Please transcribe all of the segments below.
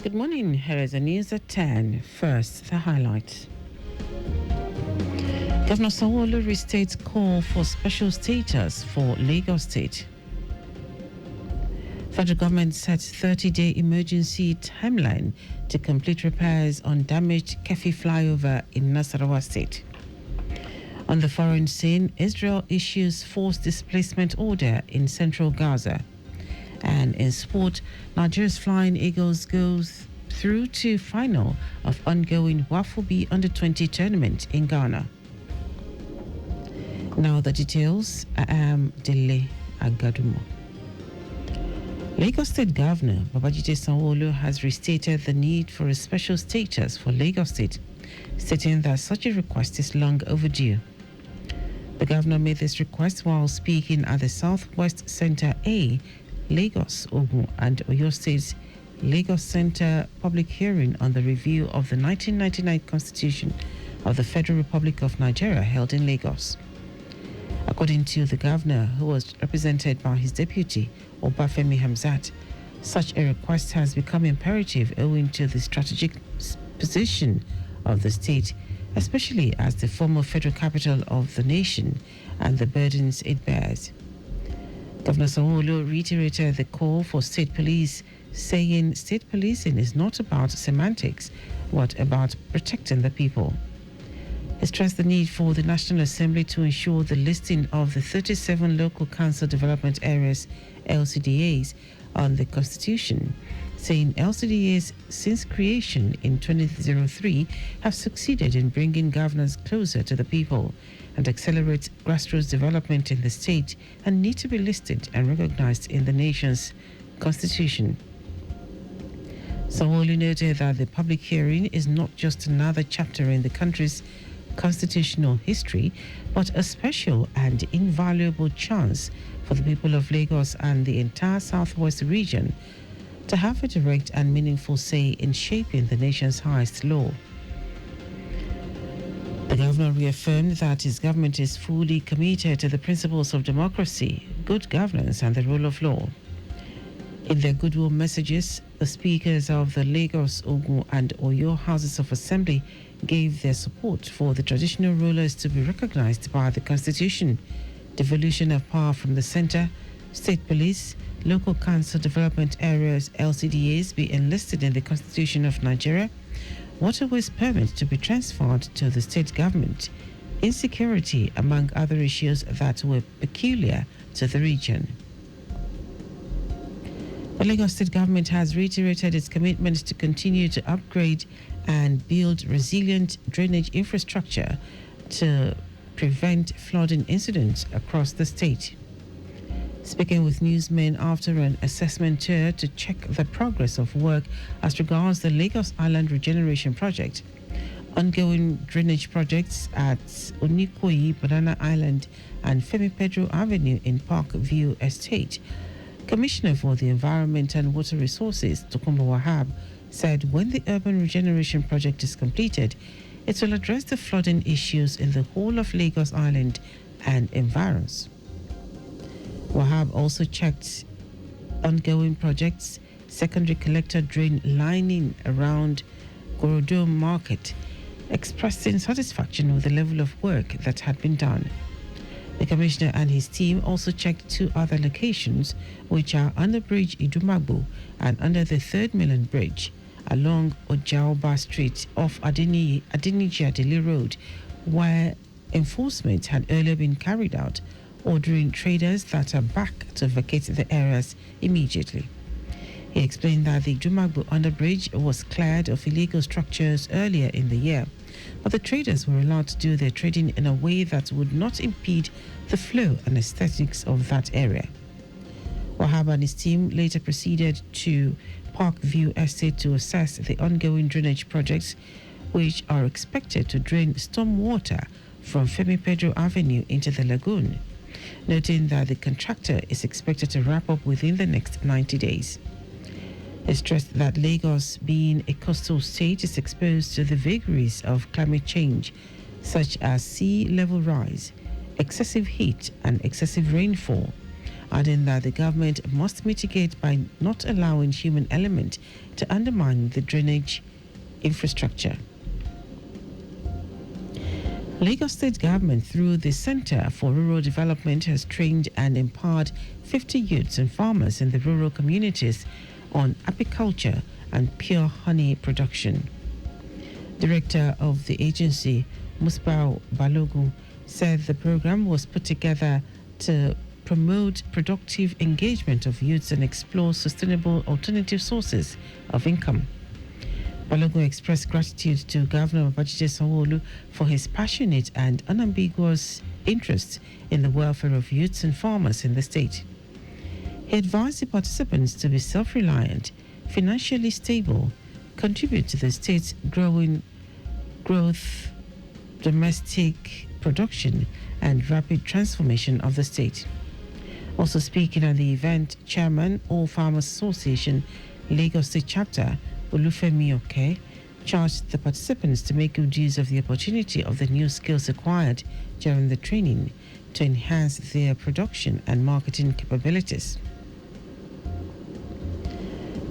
Good morning. Here is the news at 10. First, the highlights. Governor Sanwo-Olu restates call for special status for Lagos State. Federal government sets 30-day emergency timeline to complete repairs on damaged Kefi flyover in Nasarawa State. On the foreign scene, Israel issues forced displacement order in central Gaza. And in sport, Nigeria's Flying Eagles goes through to final of ongoing WAFU B Under-20 tournament in Ghana. Now the details. I am Dele Agadumo. Lagos State Governor Babajide Sanwo-Olu has restated the need for a special status for Lagos State, stating that such a request is long overdue. The governor made this request while speaking at the Southwest Centre A, Lagos, Ogun and Oyo State's Lagos Centre public hearing on the review of the 1999 Constitution of the Federal Republic of Nigeria held in Lagos. According to the governor, who was represented by his deputy, Obafemi Hamzat, such a request has become imperative owing to the strategic position of the state, especially as the former federal capital of the nation and the burdens it bears. Governor Sanwo-Olu reiterated the call for state police, saying state policing is not about semantics, but about protecting the people. He stressed the need for the National Assembly to ensure the listing of the 37 local council development areas, LCDAs, on the Constitution, saying LCDAs since creation in 2003 have succeeded in bringing governance closer to the people and accelerate grassroots development in the state and need to be listed and recognized in the nation's Constitution. Sanwo-Olu noted that the public hearing is not just another chapter in the country's constitutional history, but a special and invaluable chance for the people of Lagos and the entire Southwest region to have a direct and meaningful say in shaping the nation's highest law. The governor reaffirmed that his government is fully committed to the principles of democracy, good governance, and the rule of law. In their goodwill messages, the speakers of the Lagos, Ogun, and Oyo Houses of Assembly gave their support for the traditional rulers to be recognized by the Constitution, devolution of power from the center, state police, local council development areas, LCDAs, be enlisted in the Constitution of Nigeria, waterways permits to be transferred to the state government, insecurity, among other issues that were peculiar to the region. The Lagos State government has reiterated its commitment to continue to upgrade and build resilient drainage infrastructure to prevent flooding incidents across the state. Speaking with newsmen after an assessment tour to check the progress of work as regards the Lagos Island Regeneration Project, ongoing drainage projects at Onikoyi, Banana Island and Femi Pedro Avenue in Park View Estate, Commissioner for the Environment and Water Resources, Tokumbo Wahab, said when the urban regeneration project is completed, it will address the flooding issues in the whole of Lagos Island and environs. Wahab also checked ongoing projects, secondary collector drain lining around Gorodom Market, expressing satisfaction with the level of work that had been done. The commissioner and his team also checked two other locations, which are under Bridge Idumagbo and under the 3rd Mainland Bridge along Ojaoba Street off Adiniji-Adele Road, where enforcement had earlier been carried out, ordering traders that are back to vacate the areas immediately. He explained that the Idumagbo underbridge was cleared of illegal structures earlier in the year, but the traders were allowed to do their trading in a way that would not impede the flow and aesthetics of that area. Wahab and his team later proceeded to Park View Estate to assess the ongoing drainage projects, which are expected to drain storm water from Femi Pedro Avenue into the lagoon, noting that the contractor is expected to wrap up within the next 90 days. He stressed that Lagos, being a coastal state, is exposed to the vagaries of climate change, such as sea level rise, excessive heat, and excessive rainfall, adding that the government must mitigate by not allowing human element to undermine the drainage infrastructure. Lagos State Government, through the Center for Rural Development, has trained and empowered 50 youths and farmers in the rural communities on apiculture and pure honey production. Director of the agency, Musbao Balogun, said the program was put together to promote productive engagement of youths and explore sustainable alternative sources of income. Balogun expressed gratitude to Governor Babajide Sanwo-Olu for his passionate and unambiguous interest in the welfare of youths and farmers in the state. He advised the participants to be self-reliant, financially stable, contribute to the state's growth, domestic production, and rapid transformation of the state. Also speaking at the event, Chairman, All Farmers Association, Lagos State Chapter, Olufemi Oke, charged the participants to make good use of the opportunity of the new skills acquired during the training to enhance their production and marketing capabilities.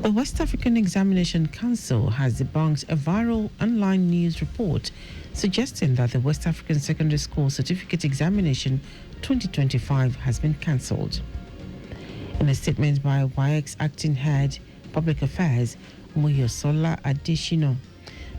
The West African Examination Council has debunked a viral online news report suggesting that the West African Secondary School Certificate Examination 2025 has been cancelled. In a statement by WAEC's acting head, Public Affairs, Moyosola Adeshino,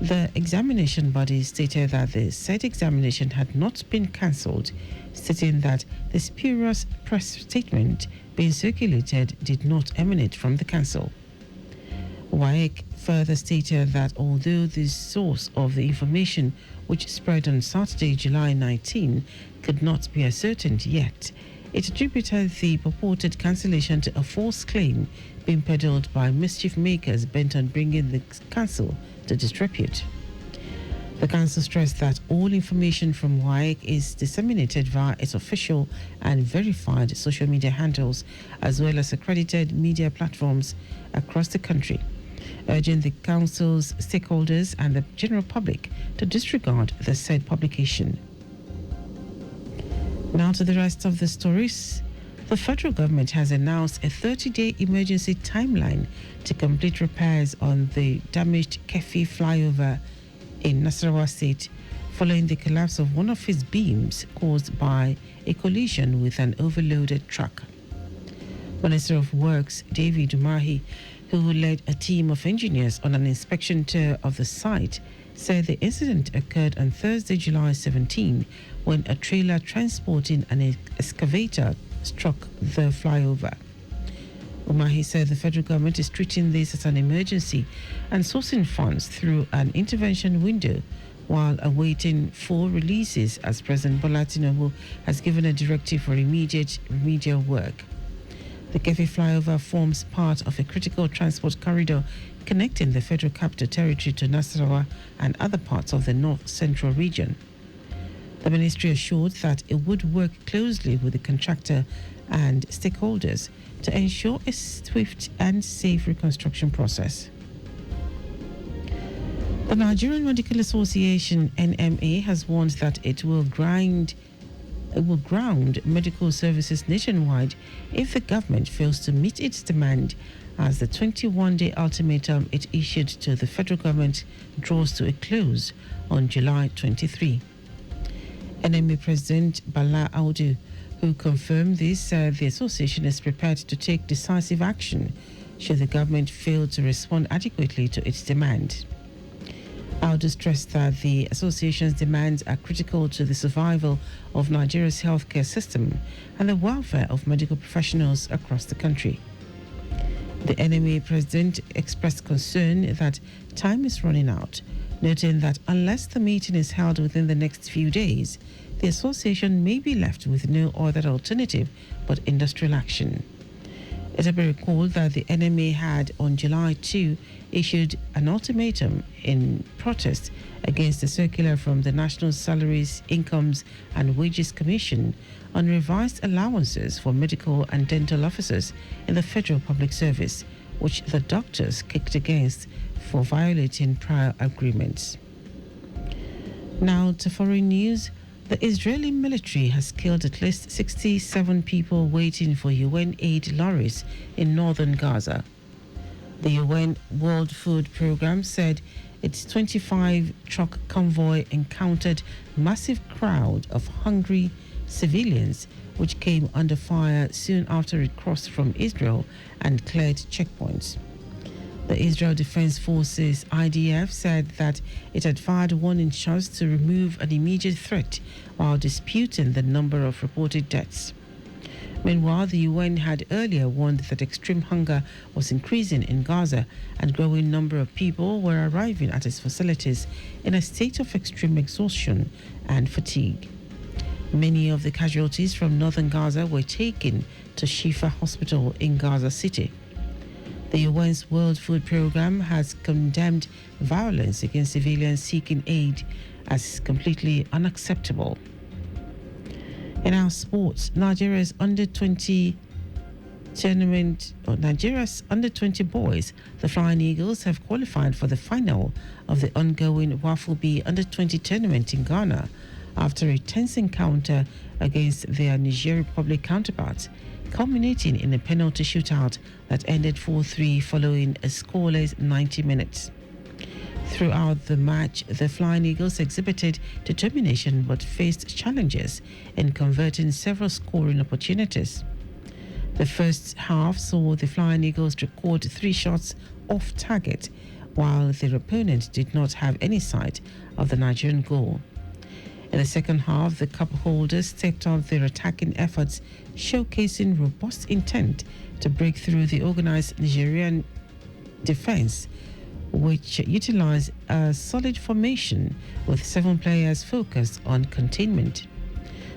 the examination body stated that the said examination had not been cancelled, stating that the spurious press statement being circulated did not emanate from the council. WAEC further stated that although the source of the information which spread on Saturday, July 19, could not be ascertained yet, it attributed the purported cancellation to a false claim being peddled by mischief makers bent on bringing the council to disrepute. The council stressed that all information from WAEC is disseminated via its official and verified social media handles, as well as accredited media platforms across the country, urging the council's stakeholders and the general public to disregard the said publication. Now to the rest of the stories. The federal government has announced a 30-day emergency timeline to complete repairs on the damaged Kefi flyover in Nasarawa State following the collapse of one of its beams caused by a collision with an overloaded truck. Minister of Works David Umahi, who led a team of engineers on an inspection tour of the site, said the incident occurred on Thursday, July 17, when a trailer transporting an excavator struck the flyover. Umahi said the federal government is treating this as an emergency and sourcing funds through an intervention window while awaiting full releases, as President Bola Tinubu has given a directive for immediate remedial work. The Kefi flyover forms part of a critical transport corridor connecting the Federal Capital Territory to Nasarawa and other parts of the North Central region. The ministry assured that it would work closely with the contractor and stakeholders to ensure a swift and safe reconstruction process. The Nigerian Medical Association, NMA, has warned that it will ground medical services nationwide if the government fails to meet its demand, as the 21-day ultimatum it issued to the federal government draws to a close on July 23. NMA President Bala Audu, who confirmed this, said the association is prepared to take decisive action should the government fail to respond adequately to its demand. Audu stressed that the association's demands are critical to the survival of Nigeria's healthcare system and the welfare of medical professionals across the country. The NMA president expressed concern that time is running out, noting that unless the meeting is held within the next few days, the association may be left with no other alternative but industrial action. It will be recalled that the NMA had on July 2 issued an ultimatum in protest against a circular from the National Salaries, Incomes and Wages Commission on revised allowances for medical and dental officers in the Federal Public Service, which the doctors kicked against for violating prior agreements. Now to foreign news. The Israeli military has killed at least 67 people waiting for UN aid lorries in northern Gaza. The UN World Food Programme said its 25-truck convoy encountered massive crowd of hungry civilians which came under fire soon after it crossed from Israel and cleared checkpoints. The Israel Defense Forces IDF said that it had fired warning shots to remove an immediate threat while disputing the number of reported deaths. Meanwhile, the UN had earlier warned that extreme hunger was increasing in Gaza and growing number of people were arriving at its facilities in a state of extreme exhaustion and fatigue. Many of the casualties from northern Gaza were taken to Shifa Hospital in Gaza City. The UN's World Food Programme has condemned violence against civilians seeking aid as completely unacceptable. In our sports, Nigeria's under-20 boys, the Flying Eagles, have qualified for the final of the ongoing Waffle B under-20 tournament in Ghana after a tense encounter against their Niger Republic counterparts, culminating in a penalty shootout that ended 4-3 following a scoreless 90 minutes. Throughout the match, the Flying Eagles exhibited determination but faced challenges in converting several scoring opportunities. The first half saw the Flying Eagles record 3 shots off target, while their opponent did not have any sight of the Nigerian goal. In the second half, the cup holders stepped up their attacking efforts, showcasing robust intent to break through the organized Nigerian defense, which utilized a solid formation with 7 players focused on containment.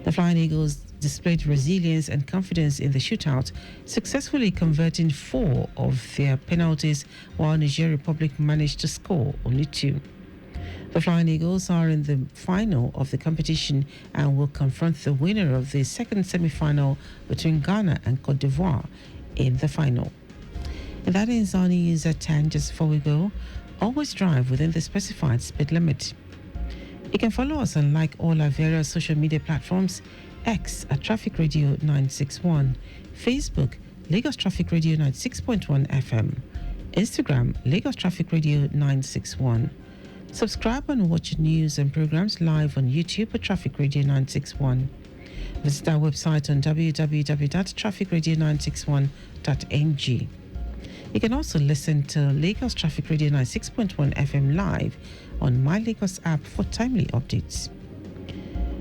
The Flying Eagles displayed resilience and confidence in the shootout, successfully converting 4 of their penalties, while Niger Republic managed to score only 2. The Flying Eagles are in the final of the competition and will confront the winner of the second semi-final between Ghana and Cote d'Ivoire in the final. And that ends our news at 10. Just before we go, always drive within the specified speed limit. You can follow us and like all our various social media platforms: X at Traffic Radio 961, Facebook Lagos Traffic Radio 96.1 FM, Instagram Lagos Traffic Radio 961. Subscribe and watch news and programs live on YouTube at Traffic Radio 961. Visit our website on www.trafficradio961.ng. You can also listen to Lagos Traffic Radio 96.1 FM live on My Lagos app for timely updates.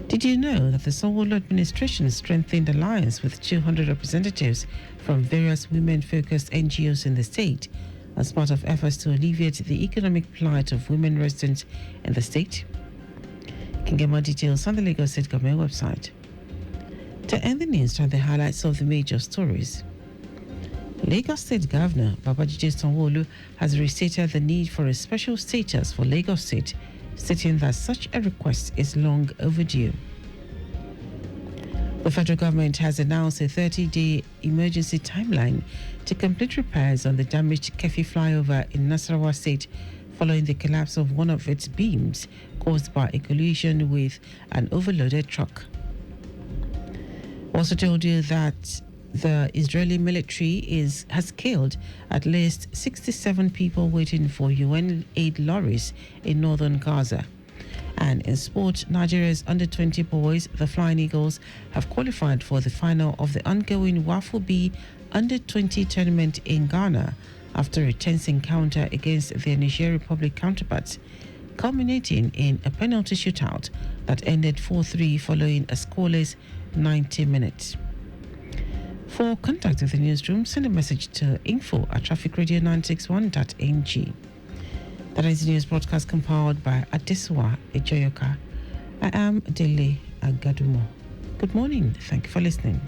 Did you know that the Sanwo-Olu administration strengthened alliance with 200 representatives from various women-focused NGOs in the state as part of efforts to alleviate the economic plight of women residents in the state? You can get more details on the Lagos State Government website. To end the news, try the highlights of the major stories. Lagos State Governor Babajide Sanwo-Olu has restated the need for a special status for Lagos State, stating that such a request is long overdue. The federal government has announced a 30-day emergency timeline to complete repairs on the damaged Kefi flyover in Nasarawa State following the collapse of one of its beams caused by a collision with an overloaded truck. Also told you that the Israeli military has killed at least 67 people waiting for UN aid lorries in northern Gaza. And in sport, Nigeria's under-20 boys, the Flying Eagles, have qualified for the final of the ongoing Waffle B under-20 tournament in Ghana after a tense encounter against their Niger Republic counterparts, culminating in a penalty shootout that ended 4-3 following a scoreless 90 minutes. For contact with the newsroom, send a message to info@trafficradio961.ng. That is the news broadcast compiled by Adesua Ejoyoka. I am Dele Agadumo. Good morning. Thank you for listening.